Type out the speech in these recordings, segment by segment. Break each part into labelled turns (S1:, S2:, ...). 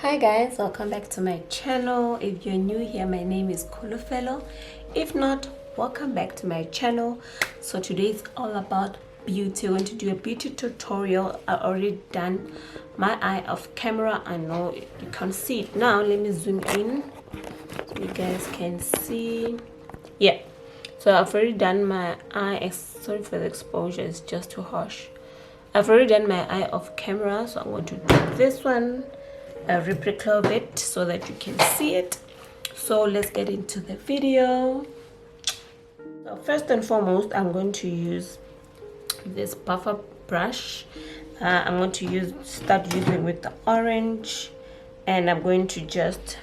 S1: Hi guys, welcome back to my channel. If you're new here, my name is Kholofelo. If not, welcome back to my channel. So today is all about beauty. I'm going to do a beauty tutorial. I already done my eye off camera. I know you can't see it now. Let me zoom in so you guys can see. Yeah, so I've already done my eye. Sorry for the exposure, it's just too harsh. I've already done my eye off camera, so I'm going to do this one a replica of it so that you can see it. So let's get into the video. So first and foremost, I'm going to use this buffer brush. I'm going to start using with the orange, and I'm going to just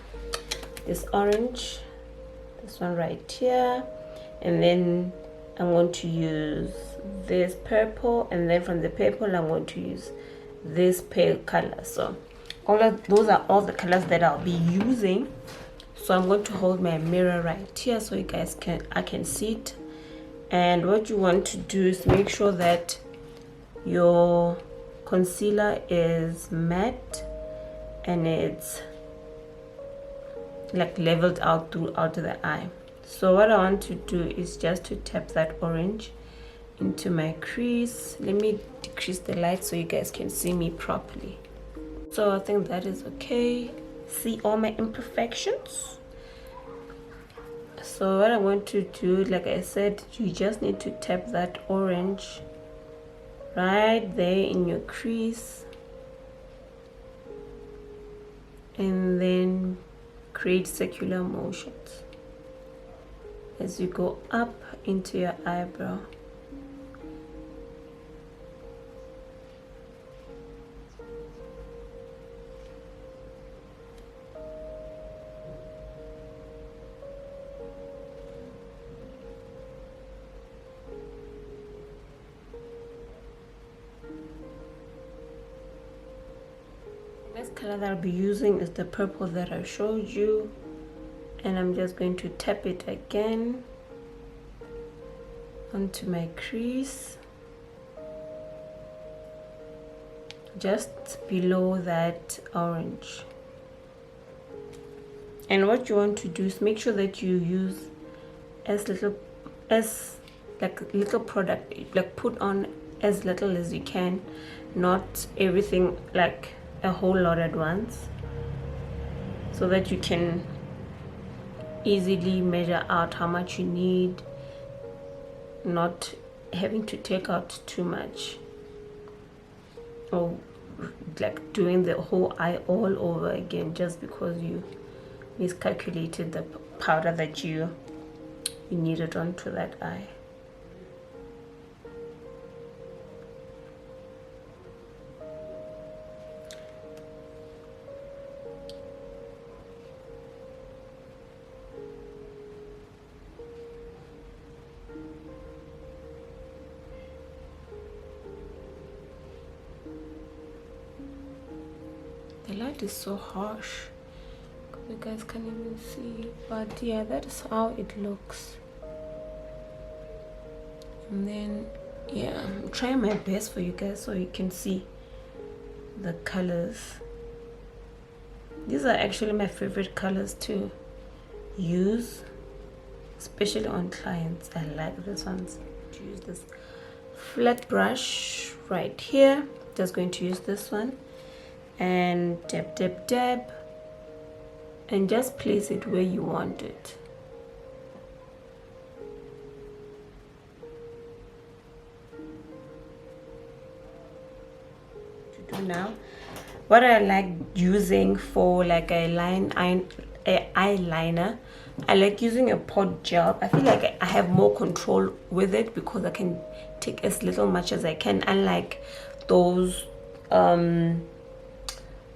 S1: this orange, this one right here, and then I'm going to use this purple, and then from the purple I'm going to use this pale color. So those are all the colors that I'll be using. So I'm going to hold my mirror right here so you guys I can see it. And what you want to do is make sure that your concealer is matte and it's like leveled out throughout the eye. So what I want to do is just to tap that orange into my crease. Let me decrease the light so you guys can see me properly. So I think that is okay. See all my imperfections. So what I want to do, like I said, you just need to tap that orange right there in your crease, and then create circular motions as you go up into your eyebrow. Next color that I'll be using is the purple that I showed you, and I'm just going to tap it again onto my crease just below that orange. And what you want to do is make sure that you use little product, like put on as little as you can, not everything like a whole lot at once, so that you can easily measure out how much you need, not having to take out too much or like doing the whole eye all over again just because you miscalculated the powder that you needed onto that eye. The light is so harsh, you guys can't even see, but yeah, that is how it looks. And then yeah, I'm trying my best for you guys so you can see the colors. These are actually my favorite colors to use, especially on clients. I like these ones. To use this flat brush right here, just going to use this one and dab, and just place it where you want it. To do now, what I like using for like a eyeliner, I like using a pod gel. I feel like I have more control with it because I can take as much as I can, unlike those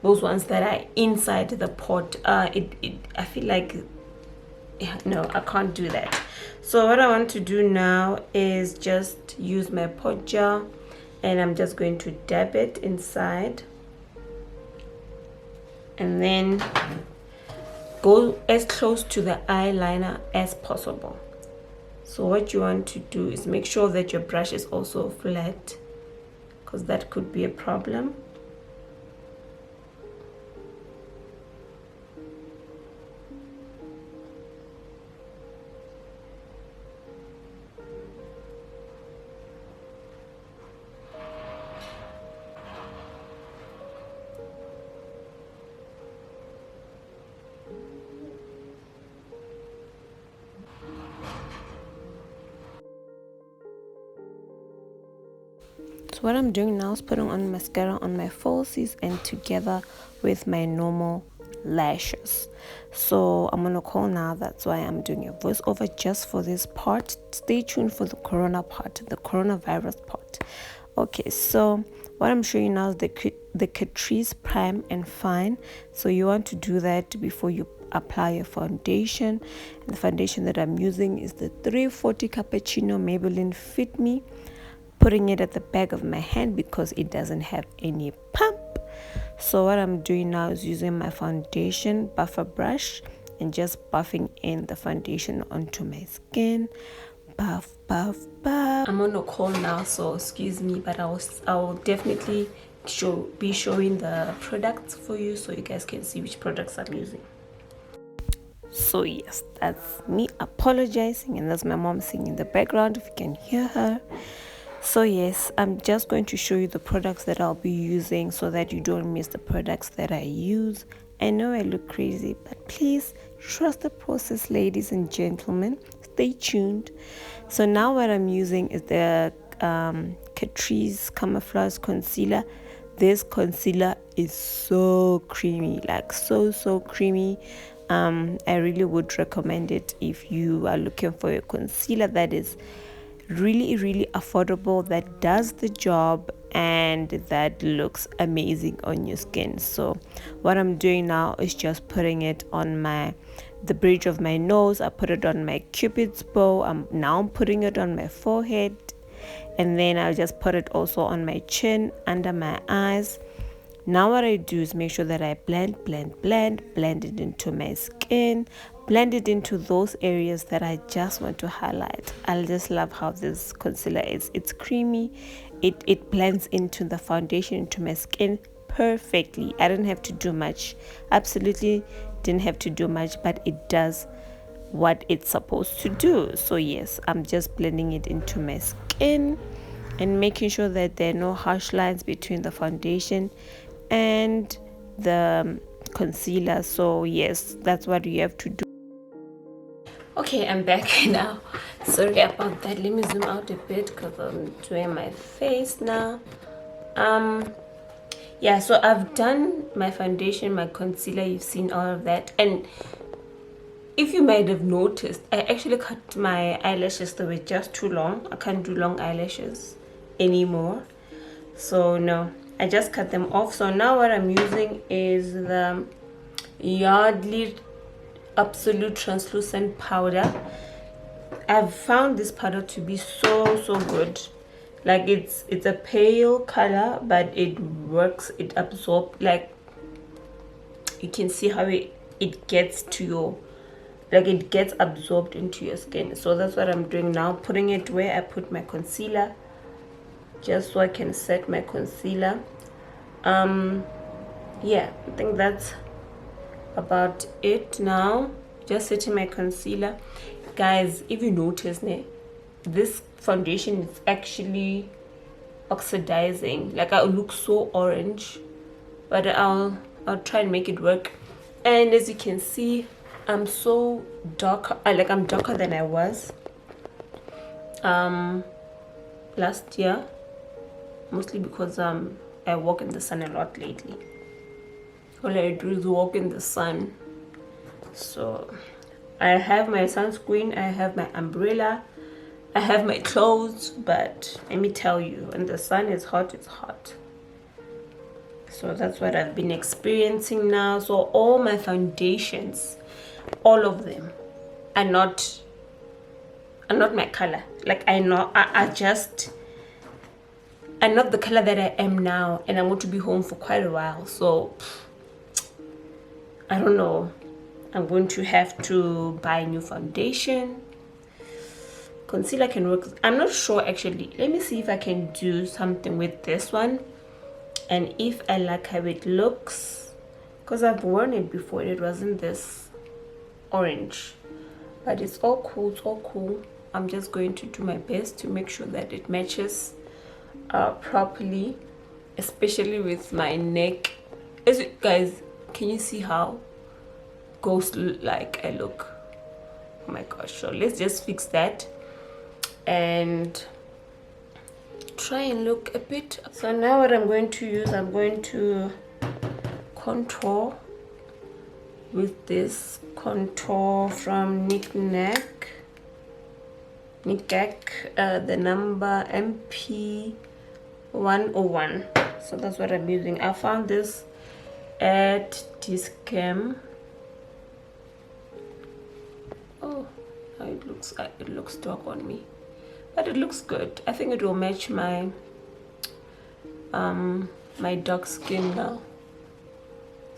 S1: ones that are inside the pot. I feel like, no, I can't do that. So what I want to do now is just use my pot gel, and I'm just going to dab it inside, and then go as close to the eyeliner as possible. So what you want to do is make sure that your brush is also flat, because that could be a problem. so what I'm doing now is putting on mascara on my falsies and together with my normal lashes. So I'm gonna call now. That's why I'm doing a voiceover just for this part. Stay tuned for the corona part, the coronavirus part. Okay, so what I'm showing you now is the Catrice Prime and Fine. So you want to do that before you apply your foundation. And the foundation that I'm using is the 340 Cappuccino Maybelline Fit Me. Putting it at the back of my hand because it doesn't have any pump. So what I'm doing now is using my foundation buffer brush and just buffing in the foundation onto my skin. Buff, buff, buff. I'm on a call now, so excuse me, but I will definitely be showing the products for you so you guys can see which products I'm using. So yes, that's me apologizing, and that's my mom singing in the background if you can hear her. So yes, I'm just going to show you the products that I'll be using so that you don't miss the products that I use. I know I look crazy, but please trust the process, ladies and gentlemen. Stay tuned. So now what I'm using is the Catrice Camouflage Concealer. This concealer is so creamy, like so creamy. I really would recommend it if you are looking for a concealer that is really affordable, that does the job, and that looks amazing on your skin. So what I'm doing now is just putting it on the bridge of my nose. I put it on my cupid's bow. I'm putting it on my forehead, and then I'll just put it also on my chin, under my eyes. Now what I do is make sure that I blend it into my skin, blend it into those areas that I just want to highlight. I just love how this concealer is. It's creamy. It blends into the foundation, into my skin perfectly. I didn't have to do much. Absolutely didn't have to do much, but it does what it's supposed to do. So yes, I'm just blending it into my skin and making sure that there are no harsh lines between the foundation and the concealer. So yes, that's what you have to do. Okay, I'm back now. Sorry about that. Let me zoom out a bit because I'm doing my face now. Yeah, so I've done my foundation, my concealer. You've seen all of that, and if you might have noticed, I actually cut my eyelashes. They were just too long. I can't do long eyelashes anymore, so no, I just cut them off. So now what I'm using is the Yardley Absolute Translucent Powder. I've found this powder to be so good. Like it's a pale color, but it works. It absorbs, like you can see how it gets to your, like it gets absorbed into your skin. So that's what I'm doing now, putting it where I put my concealer, just so I can set my concealer. Yeah, I think that's about it now. Just setting my concealer. Guys, if you notice, this foundation is actually oxidizing. Like I look so orange, but I'll try and make it work. And as you can see, I'm so dark. I'm darker than I was last year, mostly because I walk in the sun a lot lately. All I do is walk in the sun. So I have my sunscreen, I have my umbrella, I have my clothes, but let me tell you, when the sun is hot, it's hot. So that's what I've been experiencing now. So all my foundations, all of them are not my color. Like I'm not the color that I am now, and I'm going to be home for quite a while. So I don't know. I'm going to have to buy a new foundation. Concealer can work. I'm not sure actually. Let me see if I can do something with this one, and if I like how it looks, because I've worn it before. It wasn't this orange, but it's all cool. It's all cool. I'm just going to do my best to make sure that it matches properly, especially with my neck. As you guys, can you see how ghost like I look? Oh my gosh. So let's just fix that and try and look a bit. So now what I'm going to use, I'm going to contour with this contour from Nick Nack, the number MP101. So that's what I'm using. I found this at Discam. Oh, it looks dark on me, but it looks good. I think it will match my my dark skin now.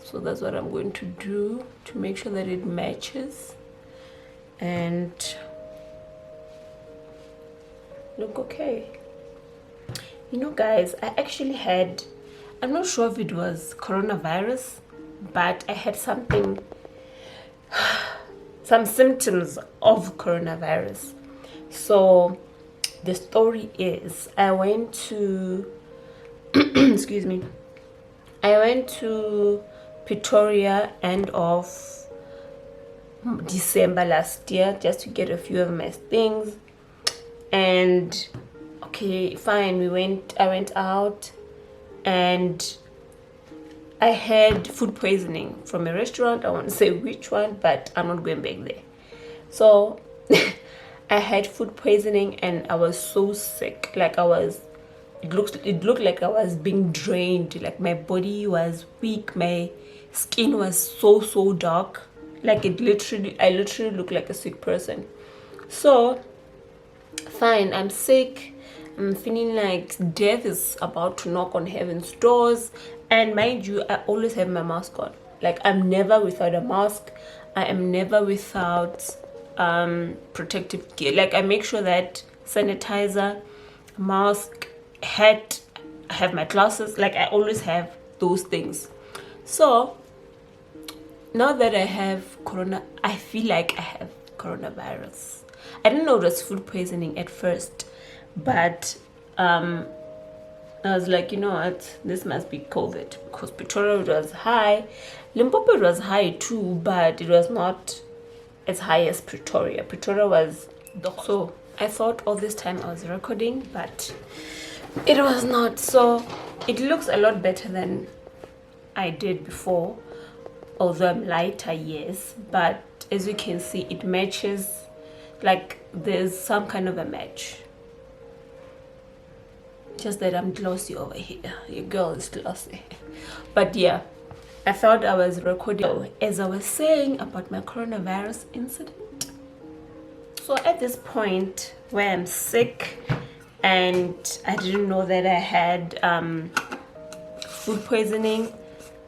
S1: So that's what I'm going to do to make sure that it matches and look okay. You know guys, I actually had, I'm not sure if it was coronavirus, but I had some symptoms of coronavirus. So the story is, I went to excuse me, I went to Pretoria end of December last year just to get a few of my things. And okay, fine, I went out and I had food poisoning from a restaurant. I won't say which one, but I'm not going back there. So I had food poisoning and I was so sick. Like it looked like I was being drained. Like my body was weak, my skin was so dark. Like I literally looked like a sick person. So fine, I'm sick, I'm feeling like death is about to knock on heaven's doors. And mind you, I always have my mask on. Like I'm never without a mask, I am never without protective gear. Like I make sure that sanitizer, mask, hat, I have my glasses. Like I always have those things. So now that I have I feel like I have coronavirus. I didn't know it was food poisoning at first, but I was like, you know what, this must be COVID, because Pretoria was high, Limpopo was high too, but it was not as high as Pretoria. Pretoria was so I thought all this time I was recording, but it was not. So it looks a lot better than I did before, although I'm lighter, yes, but as you can see, it matches. Like there's some kind of a match, just that I'm glossy over here. Your girl is glossy. But yeah, I thought I was recording as I was saying about my coronavirus incident. So at this point where I'm sick and I didn't know that I had food poisoning,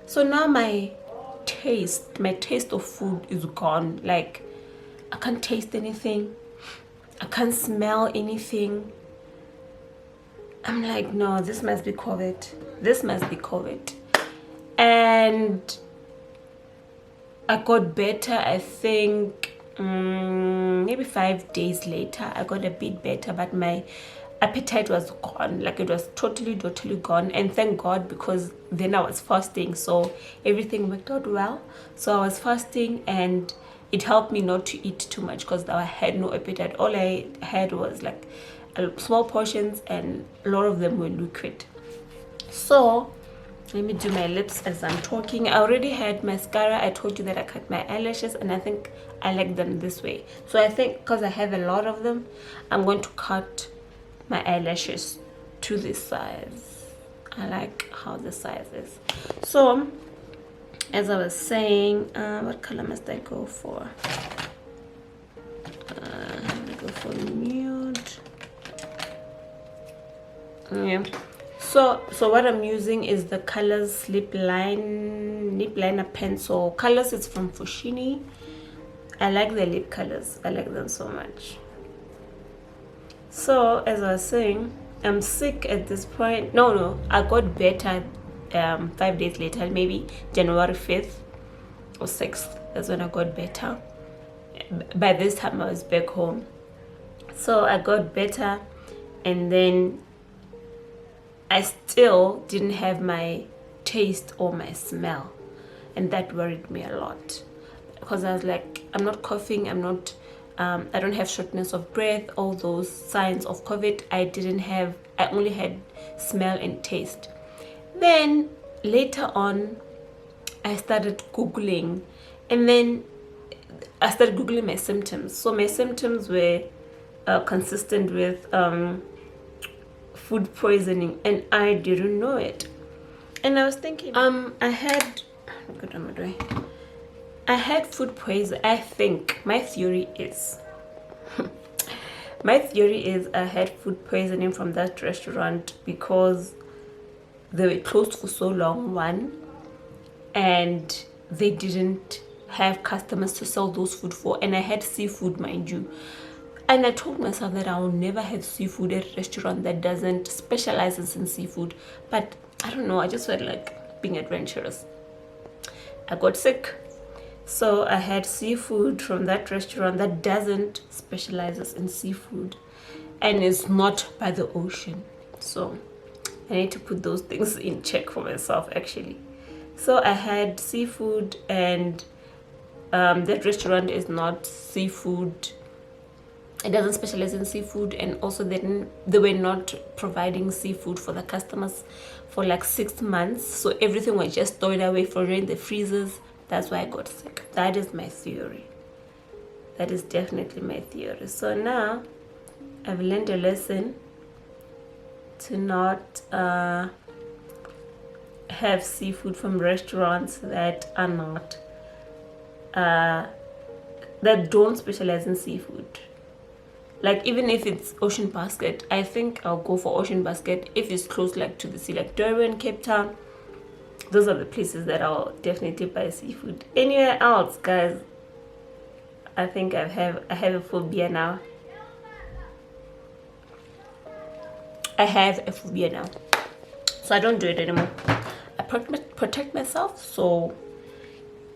S1: so now my taste of food is gone. Like I can't taste anything, I can't smell anything. I'm like, no, this must be COVID. And I got better, I think maybe 5 days later I got a bit better, but my appetite was gone. Like it was totally gone. And thank God, because then I was fasting, so everything worked out well. So I was fasting and it helped me not to eat too much, because I had no appetite. All I had was like small portions, and a lot of them were liquid. So let me do my lips as I'm talking. I already had mascara. I told you that I cut my eyelashes, and I think I like them this way. So I think because I have a lot of them, I'm going to cut my eyelashes to this size. I like how the size is. So as I was saying, what color must I go for? I'm gonna go for nude. Yeah. So what I'm using is the Colors lip liner pencil. Colors is from Fushini. I like the lip colors. I like them so much. So as I was saying, I'm sick at this point. No, I got better 5 days later, maybe January 5th or 6th. That's when I got better. By this time I was back home. So I got better, and then I still didn't have my taste or my smell, and that worried me a lot, because I was like, I'm not coughing, I'm not I don't have shortness of breath, all those signs of COVID. I only had smell and taste. Then later on, I started Googling, and then I started Googling my symptoms. So my symptoms were consistent with food poisoning, and I didn't know it. And I was thinking, I had food poison. I think my theory is I had food poisoning from that restaurant because they were closed for so long, one, and they didn't have customers to sell those food for, and I had seafood, mind you. And I told myself that I will never have seafood at a restaurant that doesn't specializes in seafood. But I don't know, I just felt like being adventurous. I got sick. So I had seafood from that restaurant that doesn't specializes in seafood and is not by the ocean. So I need to put those things in check for myself, actually. So I had seafood, and that restaurant is not seafood. It doesn't specialize in seafood, and also they were not providing seafood for the customers for like 6 months. So everything was just stored away for in the freezers. That's why I got sick. That is my theory. That is definitely my theory. So now I've learned a lesson to not have seafood from restaurants that are not that don't specialize in seafood. Like, even if it's Ocean Basket, I think I'll go for Ocean Basket if it's close, like to the sea, like Durban, Cape Town. Those are the places that I'll definitely buy seafood. Anywhere else, guys, I think I have a phobia now. I have a phobia now, so I don't do it anymore. I protect myself, so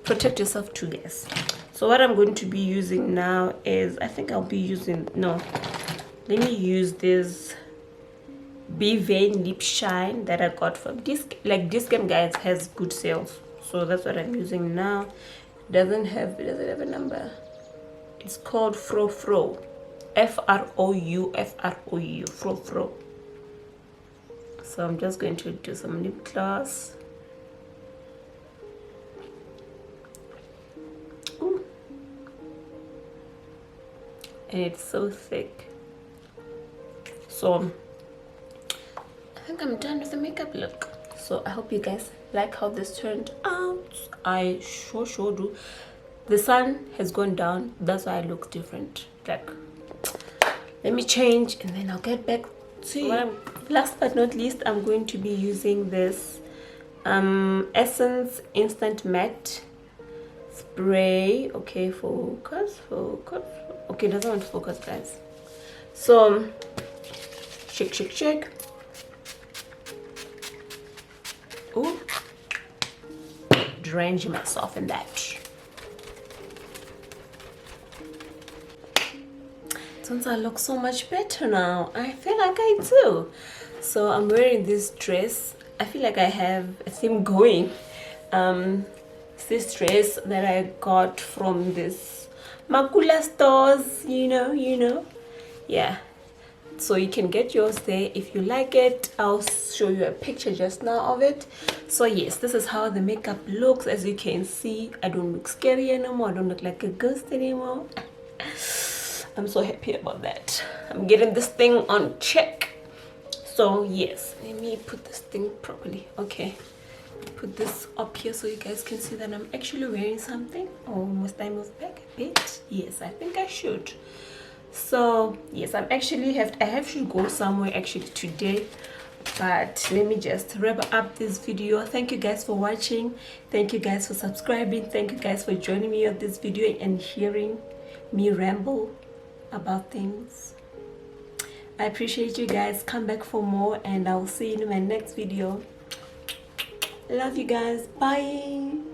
S1: protect yourself too, guys. So what I'm going to be using now is, I think I'll be using, no, let me use this Be Vain Lip Shine that I got from Discam, guys, has good sales. So that's what I'm using now. Does it have a number? It's called Fro. F-R-O-U, Fro. So I'm just going to do some lip gloss. Ooh. And it's so thick. So I think I'm done with the makeup look. So I hope you guys like how this turned out. I sure do. The sun has gone down, that's why I look different. Like, let me change and then I'll get back to you. Last but not least, I'm going to be using this Essence Instant Matte Spray. Okay, focus. Okay, doesn't want to focus, guys. So shake. Ooh, drench myself in that. Since I look so much better now, I feel like I do. So I'm wearing this dress. I feel like I have a theme going. This dress that I got from this Makula stores, you know. Yeah. So you can get yours there if you like it. I'll show you a picture just now of it. So yes, this is how the makeup looks. As you can see, I don't look scary anymore. I don't look like a ghost anymore. I'm so happy about that. I'm getting this thing on check. So yes, let me put this thing properly. Okay, put this up here so you guys can see that I'm actually wearing something. Oh, must I move back a bit? Yes, I think I should. So yes, I have to go somewhere actually today, but let me just wrap up this video. Thank you guys for watching. Thank you guys for subscribing. Thank you guys for joining me on this video and hearing me ramble about things. I appreciate you guys. Come back for more, and I'll see you in my next video. Love you guys. Bye.